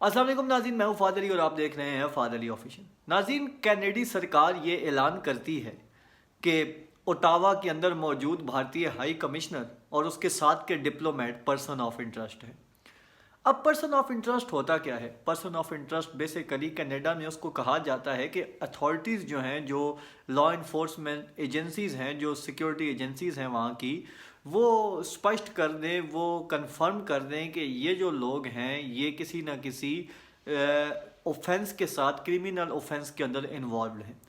अस्सलाम वालेकुम नाज़रीन, मैं हूँ फ़ाद अली और आप देख रहे हैं फ़ाद अली ऑफिशियल। नाज़रीन, कनाडाई सरकार ये ऐलान करती है कि ओटावा के अंदर मौजूद भारतीय हाई कमिश्नर और उसके साथ के डिप्लोमेट पर्सन ऑफ इंटरेस्ट है। अब पर्सन ऑफ इंटरेस्ट होता क्या है? Person of interest basically Canada में उसको कहा जाता है कि अथॉरिटीज़ जो हैं, जो लॉ इन्फोर्समेंट एजेंसीज़ हैं, जो सिक्योरिटी एजेंसीज़ हैं वहाँ की, वो स्पष्ट कर दें, वो कंफर्म कर दें कि ये जो लोग हैं ये किसी ना किसी ऑफेंस के साथ, क्रिमिनल ऑफेंस के अंदर इन्वॉल्व हैं।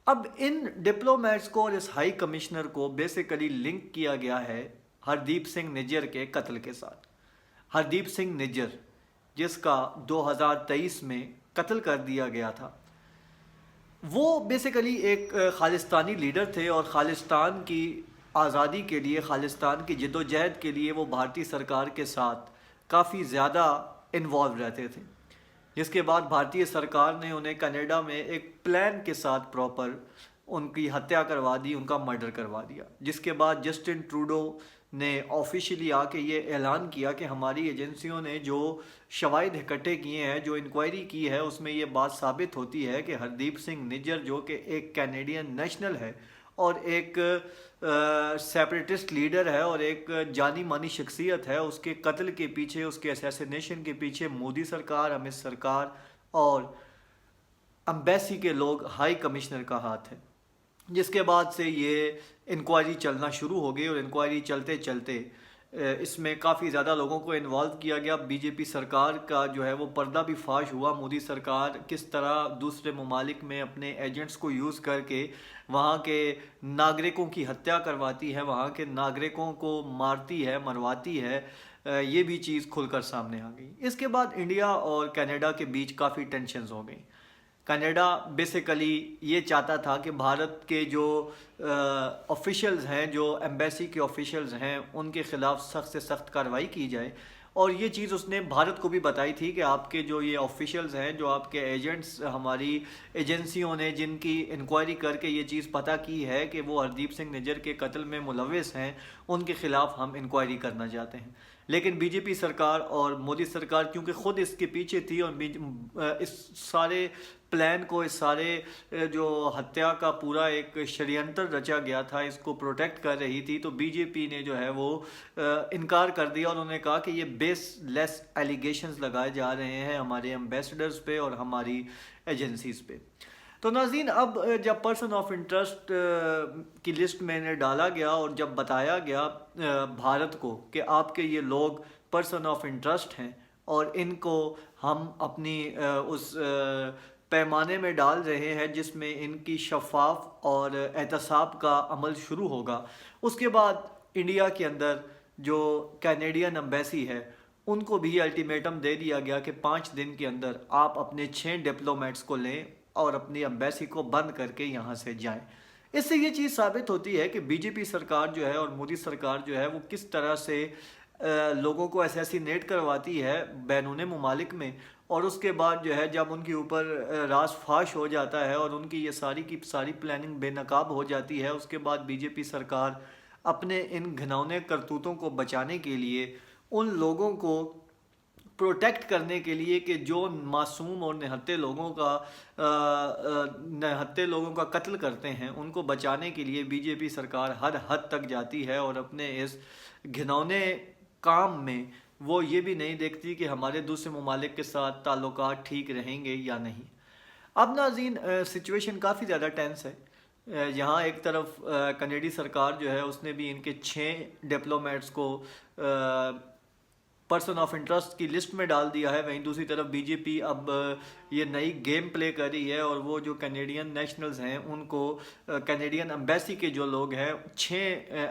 अब इन डिप्लोमेट्स को और इस हाई कमिश्नर को बेसिकली लिंक किया गया है हरदीप सिंह निज्जर के कत्ल के साथ। हरदीप सिंह निज्जर, जिसका 2023 में कत्ल कर दिया गया था, वो बेसिकली एक खालिस्तानी लीडर थे और खालिस्तान की आज़ादी के लिए, खालिस्तान की जद्दोजहद के लिए वो भारतीय सरकार के साथ काफ़ी ज़्यादा इन्वॉल्व रहते थे। जिसके बाद भारतीय सरकार ने उन्हें कनाडा में एक प्लान के साथ प्रॉपर उनकी हत्या करवा दी, उनका मर्डर करवा दिया। जिसके बाद जस्टिन ट्रूडो ने ऑफिशियली आके ये ऐलान किया कि हमारी एजेंसियों ने जो शवाहिद इकट्ठे किए हैं, जो इंक्वायरी की है, उसमें ये बात साबित होती है कि हरदीप सिंह निज्जर, जो कि एक कैनेडियन नेशनल है और एक सेपरेटिस्ट लीडर है और एक जानी मानी शख्सियत है, उसके कत्ल के पीछे, उसके असैसिनेशन के पीछे मोदी सरकार, अमित सरकार और अम्बेसी के लोग, हाई कमिश्नर का हाथ है। जिसके बाद से ये इंक्वायरी चलना शुरू हो गई और इंक्वायरी चलते चलते इसमें काफ़ी ज़्यादा लोगों को इन्वॉल्व किया गया। बीजेपी सरकार का जो है वो पर्दा भी फाश हुआ। मोदी सरकार किस तरह दूसरे ममालिक में अपने एजेंट्स को यूज़ करके वहाँ के नागरिकों की हत्या करवाती है, वहाँ के नागरिकों को मारती है, मरवाती है, ये भी चीज़ खुलकर सामने आ गई। इसके बाद इंडिया और कनाडा के बीच काफ़ी टेंशन्स हो गई। कनाडा बेसिकली ये चाहता था कि भारत के जो ऑफिशियल्स हैं, जो एम्बेसी के ऑफिशियल्स हैं, उनके ख़िलाफ़ सख्त से सख्त कार्रवाई की जाए। और ये चीज़ उसने भारत को भी बताई थी कि आपके जो ये ऑफिशियल्स हैं, जो आपके एजेंट्स, हमारी एजेंसियों ने जिनकी इंक्वायरी करके ये चीज़ पता की है कि वो हरदीप सिंह निज्जर के कत्ल में मुलविस हैं, उनके ख़िलाफ़ हम इंक्वायरी करना चाहते हैं। लेकिन बीजेपी सरकार और मोदी सरकार क्योंकि ख़ुद इसके पीछे थी और इस सारे प्लान को, इस सारे जो हत्या का पूरा एक षड्यंत्र रचा गया था, इसको प्रोटेक्ट कर रही थी, तो बीजेपी ने जो है वो इनकार कर दिया और उन्होंने कहा कि ये बेसलेस एलिगेशंस लगाए जा रहे हैं हमारे एम्बेसडर्स पे और हमारी एजेंसीज पे। तो नाज़रीन, अब जब पर्सन ऑफ इंटरेस्ट की लिस्ट में इन्हें डाला गया और जब बताया गया भारत को कि आपके ये लोग पर्सन ऑफ इंटरेस्ट हैं और इनको हम अपनी उस पैमाने में डाल रहे हैं जिसमें इनकी शफाफ और एहतसाब का अमल शुरू होगा, उसके बाद इंडिया के अंदर जो कैनेडियन एम्बेसी है उनको भी अल्टीमेटम दे दिया गया कि 5 दिन के अंदर आप अपने 6 डिप्लोमेट्स को लें और अपनी एम्बेसी को बंद करके यहाँ से जाएं। इससे ये चीज़ साबित होती है कि बीजेपी सरकार जो है और मोदी सरकार जो है वो किस तरह से लोगों को असैसिनेट करवाती है बैरून ममालिक में, और उसके बाद जो है जब उनके ऊपर राज फाश हो जाता है और उनकी ये सारी की सारी प्लानिंग बेनकाब हो जाती है, उसके बाद बीजेपी सरकार अपने इन घिनौने करतूतों को बचाने के लिए, उन लोगों को प्रोटेक्ट करने के लिए कि जो मासूम और निहत्थे लोगों का कत्ल करते हैं, उनको बचाने के लिए बीजेपी सरकार हर हद तक जाती है और अपने इस घिनौने काम में वो ये भी नहीं देखती कि हमारे दूसरे ममालिक के साथ ताल्लुकात ठीक रहेंगे या नहीं। अब नाज़रीन, सिचुएशन काफ़ी ज़्यादा टेंस है। यहाँ एक तरफ कनेडी सरकार जो है उसने भी इनके 6 डिप्लोमेट्स को पर्सन ऑफ इंटरेस्ट की लिस्ट में डाल दिया है। वहीं दूसरी तरफ बीजेपी अब ये नई गेम प्ले कर रही है और वो जो कैनेडियन नेशनल्स हैं उनको, कैनेडियन एम्बेसी के जो लोग हैं, 6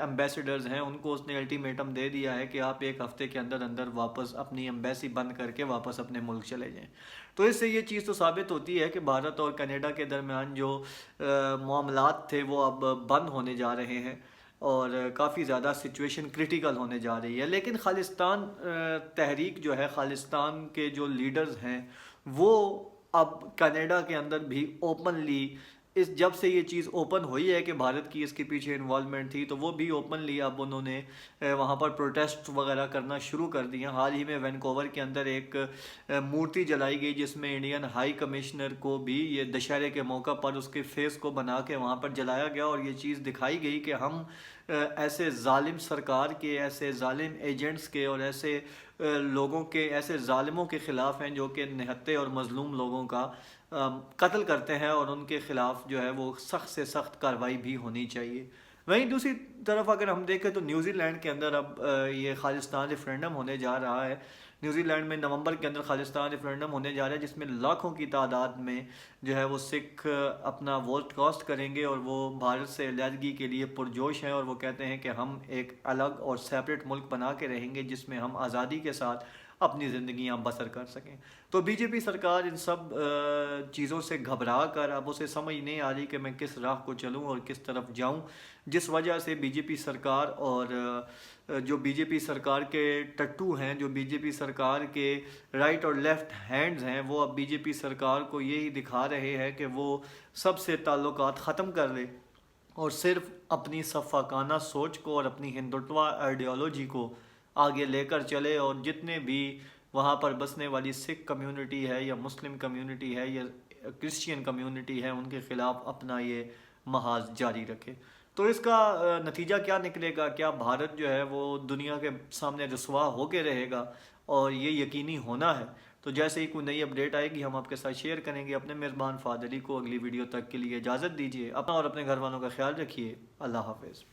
एम्बेसडर्स हैं, उनको उसने अल्टीमेटम दे दिया है कि आप 1 हफ्ते के अंदर अंदर वापस अपनी एम्बेसी बंद करके वापस अपने मुल्क चले जाएं। तो इससे ये चीज़ तो साबित होती है कि भारत और कनाडा के दरमियान जो मामलात थे वो अब बंद होने जा रहे हैं और काफ़ी ज़्यादा सिचुएशन क्रिटिकल होने जा रही है। लेकिन खालिस्तान तहरीक जो है, खालिस्तान के जो लीडर्स हैं, वो अब कनाडा के अंदर भी ओपनली इस जब से ये चीज़ ओपन हुई है कि भारत की इसके पीछे इन्वॉल्वमेंट थी, तो वो भी ओपनली अब उन्होंने वहाँ पर प्रोटेस्ट वगैरह करना शुरू कर दिए। हाल ही में वैनकोवर के अंदर एक मूर्ति जलाई गई जिसमें इंडियन हाई कमिश्नर को भी ये दशहरे के मौका पर उसके फेस को बना के वहाँ पर जलाया गया, और ये चीज़ दिखाई गई कि हम ऐसे जालिम सरकार के, ऐसे जालिम एजेंट्स के और ऐसे लोगों के, ऐसे जालिमों के ख़िलाफ़ हैं जो कि निहत्ते और मज़लूम लोगों का कत्ल करते हैं, और उनके ख़िलाफ़ जो है वो सख्त से सख्त कार्रवाई भी होनी चाहिए। वहीं दूसरी तरफ अगर हम देखें तो न्यूजीलैंड के अंदर अब ये खालिस्तान रेफरेंडम होने जा रहा है। न्यूजीलैंड में नवंबर के अंदर खालिस्तान रेफरेंडम होने जा रहा है, जिसमें लाखों की तादाद में जो है वो सिख अपना वोट कास्ट करेंगे, और वो भारत से अलहदगी के लिए पुरजोश हैं, और वो कहते हैं कि हम एक अलग और सेपरेट मुल्क बना के रहेंगे जिसमें हम आज़ादी के साथ अपनी ज़िंदगियां बसर कर सकें। तो बीजेपी सरकार इन सब चीज़ों से घबरा कर अब उसे समझ नहीं आ रही कि मैं किस राह को चलूं और किस तरफ जाऊं, जिस वजह से बीजेपी सरकार और जो बीजेपी सरकार के टट्टू हैं, जो बीजेपी सरकार के राइट और लेफ्ट हैंड्स हैं, वो अब बीजेपी सरकार को यही दिखा रहे हैं कि वो सबसे ताल्लुकात ख़त्म कर ले और सिर्फ अपनी सफ़ाकाना सोच को और अपनी हिंदुत्व आइडियोलॉजी को आगे लेकर चले, और जितने भी वहाँ पर बसने वाली सिख कम्युनिटी है या मुस्लिम कम्युनिटी है या क्रिश्चियन कम्युनिटी है, उनके ख़िलाफ़ अपना ये महाज जारी रखे। तो इसका नतीजा क्या निकलेगा? क्या भारत जो है वो दुनिया के सामने रुसवा होके रहेगा? और ये यकीनी होना है। तो जैसे ही कोई नई अपडेट आएगी हम आपके साथ शेयर करेंगे। अपने मेज़बान फादरी को अगली वीडियो तक के लिए इजाज़त दीजिए। अपना और अपने घर वालों का ख्याल रखिए। अल्लाह हाफ़िज़।